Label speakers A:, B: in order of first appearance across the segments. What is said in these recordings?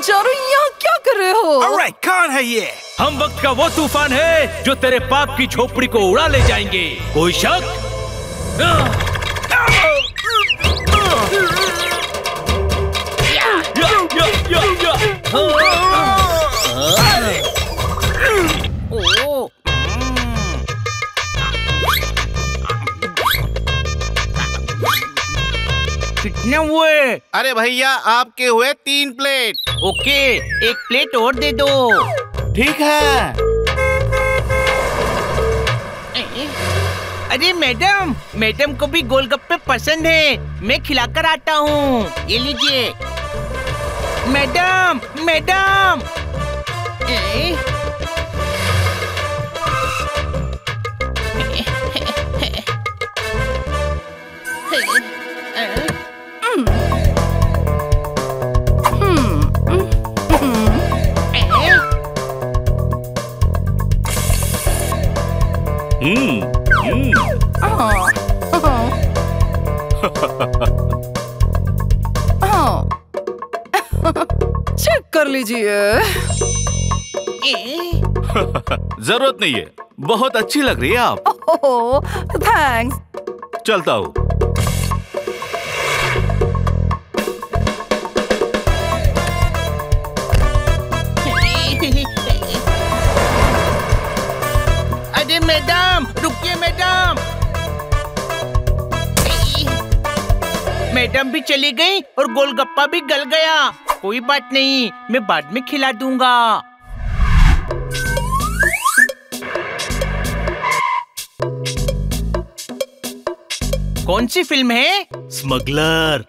A: तुम चारों यहाँ क्या कर रहे हो?
B: Alright, कौन है ये?
C: हम वक्त का वो तूफान है जो तेरे पाप की झोपड़ी को उड़ा ले जाएंगे। कोई शक?
D: कितने हुए?
E: अरे भैया आपके हुए 3 प्लेट।
D: ओके, 1 प्लेट और दे दो।
E: ठीक है।
D: अरे मैडम, मैडम को भी गोलगप्पे पसंद है, मैं खिलाकर आता हूँ। ये लीजिए। Madam, madam.
A: चेक कर लीजिए।
E: जरूरत नहीं है, बहुत अच्छी लग रही है आप।
A: ओह, थैंक्स।
E: चलता हूँ।
D: अरे मैडम, रुकिए मैडम। मैडम भी चली गई और गोलगप्पा भी गल गया। कोई बात नहीं, मैं बाद में खिला दूंगा। कौन सी फिल्म है?
C: स्मगलर।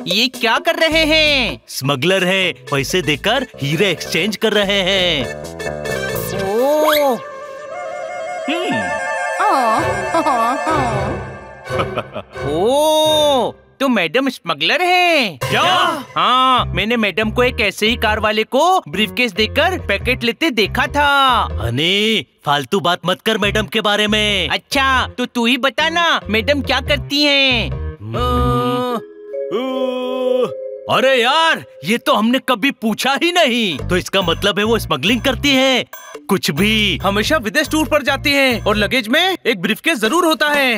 D: ये क्या कर रहे हैं?
C: स्मगलर है, पैसे देकर हीरे एक्सचेंज कर रहे हैं।
D: ओह, ओह, तो मैडम स्मगलर है
C: क्या?
D: हाँ, मैंने मैडम को एक ऐसे ही कार वाले को ब्रीफकेस देकर पैकेट लेते देखा था।
C: हनी, फालतू बात मत कर मैडम के बारे में।
D: अच्छा, तो तू ही बता ना, मैडम क्या करती हैं?
C: अरे यार, ये तो हमने कभी पूछा ही नहीं। तो इसका मतलब है वो स्मगलिंग करती है? कुछ भी।
B: हमेशा विदेश टूर पर जाती हैं और लगेज में एक ब्रीफकेस जरूर होता है,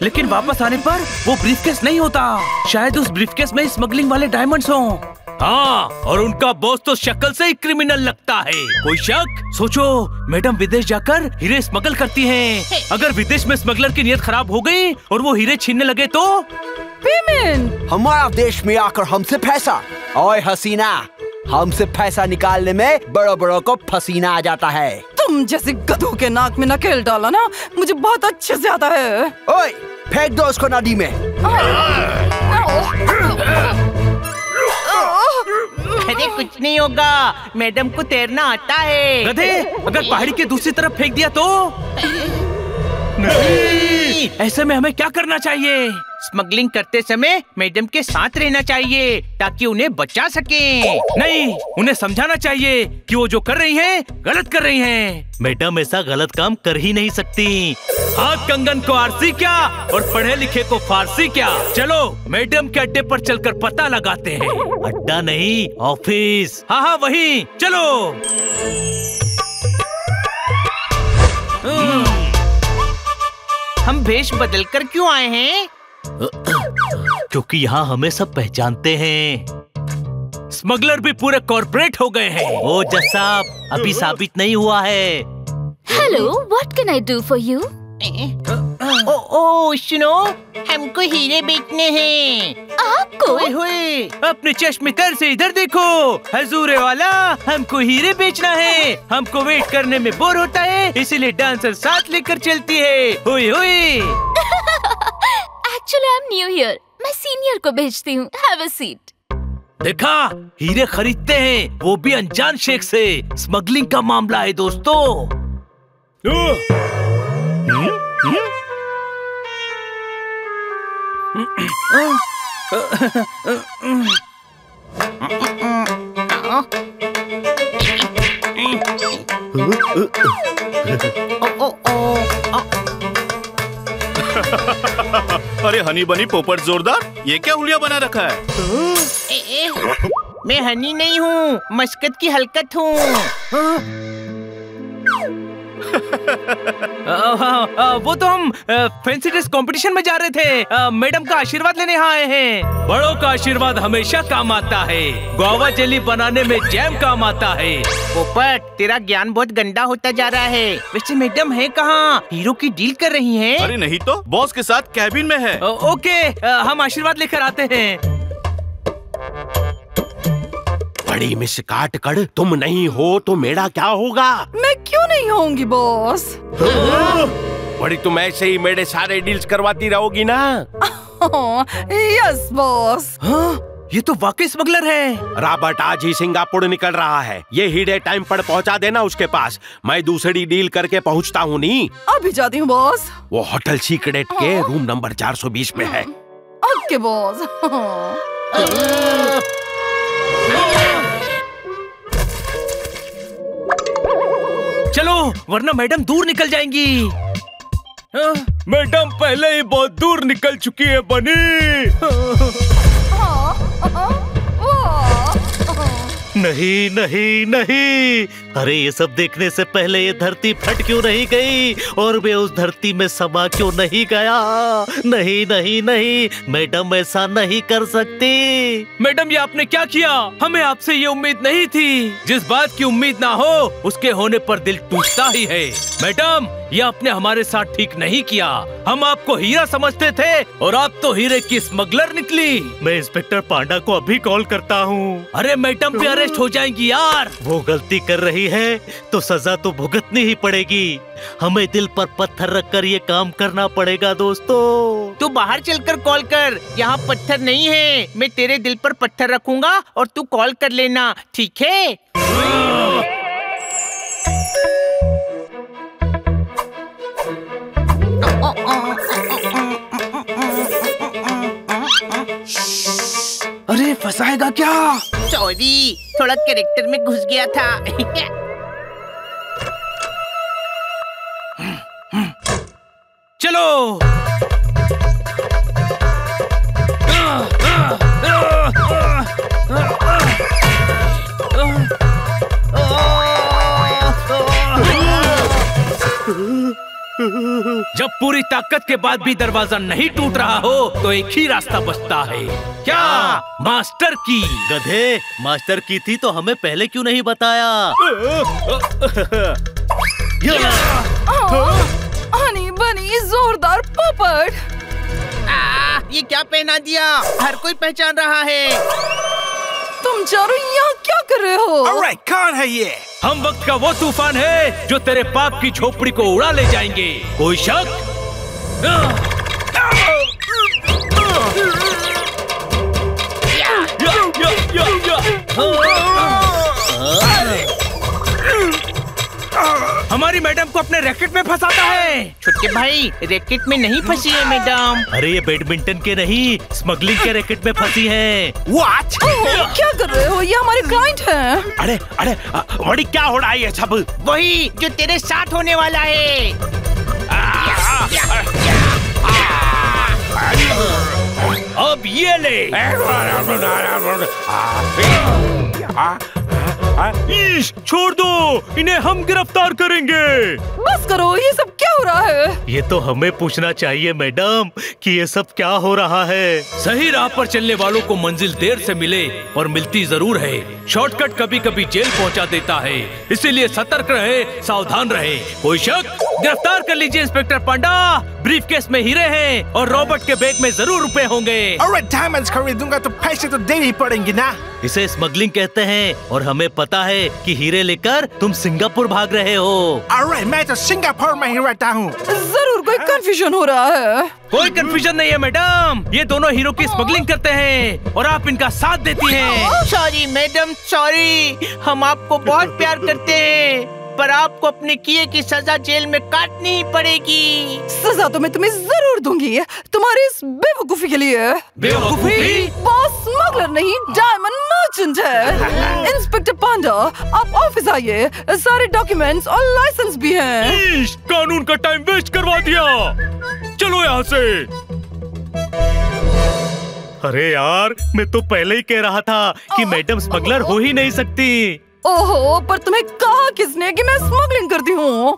B: लेकिन वापस आने पर वो ब्रीफकेस नहीं होता। शायद उस ब्रीफकेस में स्मगलिंग वाले डायमंड्स हों।
C: हाँ, और उनका बॉस तो शक्ल से ही क्रिमिनल लगता है। कोई शक?
B: सोचो, मैडम विदेश जाकर हीरे स्मगल करती हैं। अगर विदेश में स्मगलर की नीयत खराब हो गई और वो हीरे छीनने लगे तो?
A: पेमेंट।
F: हमारा देश में आकर हमसे पैसा। ओए हसीना, हमसे पैसा निकालने में बड़ों बड़ों को पसीना आ जाता है।
A: तुम जैसे गधों के नाक में नकेल डाला ना, मुझे बहुत अच्छे से आता है।
F: ओए, फेंक दो उसको नदी में।
D: अरे कुछ नहीं होगा, मैडम को तैरना आता है।
B: गधे, अगर पहाड़ी के दूसरी तरफ फेंक दिया तो? नहीं, ऐसे में हमें क्या करना चाहिए?
D: स्मगलिंग करते समय मैडम के साथ रहना चाहिए ताकि उन्हें बचा सके।
B: नहीं, उन्हें समझाना चाहिए कि वो जो कर रही हैं गलत कर रही हैं।
C: मैडम ऐसा गलत काम कर ही नहीं सकती। हाथ कंगन को आरसी क्या और पढ़े लिखे को फारसी क्या। चलो मैडम के अड्डे पर चलकर पता लगाते हैं। अड्डा नहीं, ऑफिस।
B: हाँ हाँ वही, चलो।
D: हम भेष बदल कर क्यों आए हैं?
C: क्योंकि यहाँ हमें सब पहचानते हैं।
B: स्मगलर भी पूरे कॉर्पोरेट हो गए हैं।
C: ओ जज साहब, अभी साबित नहीं हुआ है।
G: Hello, what can I do for you?
D: ओ सुनो, हमको हीरे बेचने हैं।
G: आपको?
D: ओए होए,
B: अपने चश्मितर से इधर देखो। हजूरे वाला, हमको हीरे बेचना है। हमको वेट करने में बोर होता है, इसीलिए डांसर साथ लेकर चलती है। होए होए।
G: Actually I am new here, मैं सीनियर को भेजती हूँ। Have a seat.
C: देखा, हीरे खरीदते हैं, वो भी अनजान शेख से। स्मगलिंग का मामला है दोस्तों।
E: अरे हनी बनी पोपट जोरदार, ये क्या हुलिया बना रखा है?
D: मैं हनी नहीं हूँ, मस्कत की हलकत हूँ।
B: वो तो हम फैंसी ड्रेस कंपटीशन में जा रहे थे। मैडम का आशीर्वाद लेने यहाँ आए हैं।
C: बड़ों का आशीर्वाद हमेशा काम आता है। गुआवा जेली बनाने में जैम काम आता है।
D: पोपट, तेरा ज्ञान बहुत गंदा होता जा रहा है। वैसे मैडम है कहाँ? हीरो की डील कर रही हैं?
E: अरे नहीं तो, बॉस के साथ कैबिन में है।
B: ओके, हम आशीर्वाद लेकर आते हैं।
H: बड़ी मिस काटकड़, तुम नहीं हो तो मेरा क्या होगा?
A: मैं क्यों नहीं होंगी बॉस?
H: बड़ी, तुम ऐसे ही मेरे सारे डील्स करवाती रहोगी ना?
A: Yes boss.
B: ये तो वाकई स्मगलर है।
H: रॉबर्ट आज ही सिंगापुर निकल रहा है। ये हीरे टाइम पर पहुंचा देना उसके पास। मैं दूसरी डील करके पहुंचता हूँ। नहीं,
A: अभी जाती हूँ बॉस।
H: वो होटल सीक्रेट के रूम नंबर 420 पे है।
A: Okay boss.
B: चलो, वरना मैडम दूर निकल जाएंगी।
C: मैडम पहले ही बहुत दूर निकल चुकी है बनी। नहीं नहीं नहीं, अरे ये सब देखने से पहले ये धरती फट क्यों नहीं गई और मैं उस धरती में समा क्यों नहीं गया? नहीं नहीं नहीं, मैडम ऐसा नहीं कर सकती।
B: मैडम, ये आपने क्या किया? हमें आपसे ये उम्मीद नहीं थी।
C: जिस बात की उम्मीद ना हो उसके होने पर दिल टूटता ही है। मैडम, ये आपने हमारे साथ ठीक नहीं किया। हम आपको हीरा समझते थे और आप तो हीरे की स्मगलर निकली। मैं इंस्पेक्टर पांडा को अभी कॉल करता हूँ। अरे मैडम भी अरेस्ट हो जाएंगी यार। वो गलती कर रही है तो सजा तो भुगतनी ही पड़ेगी। हमें दिल पर पत्थर रखकर ये काम करना पड़ेगा दोस्तों।
D: तू बाहर चलकर कॉल कर, यहाँ पत्थर नहीं है। मैं तेरे दिल पर पत्थर रखूंगा और तू कॉल कर लेना, ठीक है?
B: अरे फंसाएगा क्या?
D: सॉरी, थोड़ा कैरेक्टर में घुस गया था।
B: चलो।
C: जब पूरी ताकत के बाद भी दरवाजा नहीं टूट रहा हो तो एक ही रास्ता बचता है। क्या? मास्टर की। गधे, मास्टर की थी तो हमें पहले क्यों नहीं बताया?
A: हनी बनी जोरदार पोपट।
D: ये क्या पहना दिया? हर कोई पहचान रहा है।
A: तुम चारों यहाँ क्या कर रहे हो?
H: अरे कौन है ये?
C: हम वक्त का वो तूफान है जो तेरे पाप की झोपड़ी को उड़ा ले जाएंगे। कोई शक?
B: हमारी मैडम को अपने रैकेट में फंसाता है।
D: छोटे भाई, रैकेट में नहीं फंसी है मैडम।
C: अरे ये बैडमिंटन के नहीं, स्मगलिंग के रैकेट में फंसी है।
H: What?
A: क्या कर रहे हो? ये हमारे क्लाइंट हैं।
H: अरे अरे, बड़ी क्या हो रहा है ये सब?
D: वही जो तेरे साथ होने वाला है।
C: अब ये ले। छोड़ दो, इन्हें हम गिरफ्तार करेंगे।
A: बस करो, ये सब क्या हो रहा है?
C: ये तो हमें पूछना चाहिए मैडम कि ये सब क्या हो रहा है। सही राह पर चलने वालों को मंजिल देर से मिले और मिलती जरूर है। शॉर्टकट कभी कभी जेल पहुंचा देता है, इसीलिए सतर्क रहे, सावधान रहे। कोई शक? गिरफ्तार कर लीजिए इंस्पेक्टर पांडा। ब्रीफकेस में हीरे हैं और रॉबर्ट के बैग में जरूर रुपए होंगे।
H: अरे डायमंड्स खरीदूंगा तो पैसे तो देने ही पड़ेंगे ना।
C: इसे स्मगलिंग कहते हैं और हमें पता है कि हीरे लेकर तुम सिंगापुर भाग रहे हो।
H: अरे मैं तो सिंगापुर में ही रहता हूँ।
A: जरूर कोई कंफ्यूजन हो रहा है।
B: कोई कंफ्यूजन नहीं है मैडम, ये दोनों हीरो की स्मगलिंग करते हैं और आप इनका साथ देती हैं।
D: Sorry madam, sorry. हम आपको बहुत प्यार करते हैं, पर आपको अपने किए की सजा जेल में काटनी ही पड़ेगी।
A: सजा तो मैं तुम्हें जरूर दूंगी, तुम्हारी इस बेवकूफी के लिए।
B: बेवकूफी?
A: बॉस स्मगलर नहीं, डायमंड मर्चेंट है। इंस्पेक्टर पांडा, आप ऑफिस आइए, सारे डॉक्यूमेंट्स और लाइसेंस भी हैं।
C: कानून का टाइम वेस्ट करवा दिया। चलो यहाँ से। अरे यार, मैं तो पहले ही कह रहा था कि मैडम स्मगलर हो ही नहीं सकती।
A: ओहो, पर तुम्हें कहा किसने कि मैं स्मगलिंग करती हूँ?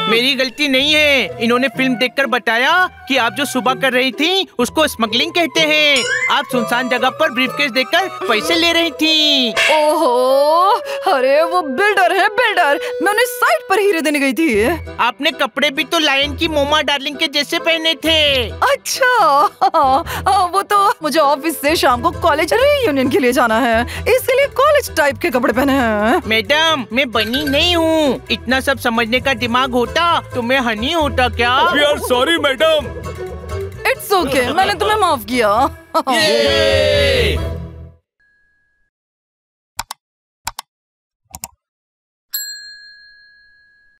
D: मेरी गलती नहीं है। इन्होंने फिल्म देखकर बताया कि आप जो सुबह कर रही थी उसको स्मगलिंग कहते हैं। आप सुनसान जगह पर ब्रीफकेस देकर पैसे ले रही थी।
A: ओहो, अरे वो बिल्डर है, बिल्डर। मैं उन्हें साइट पर हीरे देने गई थी।
D: आपने कपड़े भी तो लायन की मोमा डार्लिंग के जैसे पहने थे।
A: अच्छा, वो तो मुझे ऑफिस से शाम को कॉलेज रीयूनियन के लिए जाना है, इसके लिए कॉलेज टाइप के कपड़े पहने हैं।
D: मैडम, मैं बनी नहीं हूँ। इतना सब समझने का दिमाग होता तो मैं हनी होता क्या?
C: We are sorry, madam.
A: It's okay, मैंने तुम्हें माफ किया।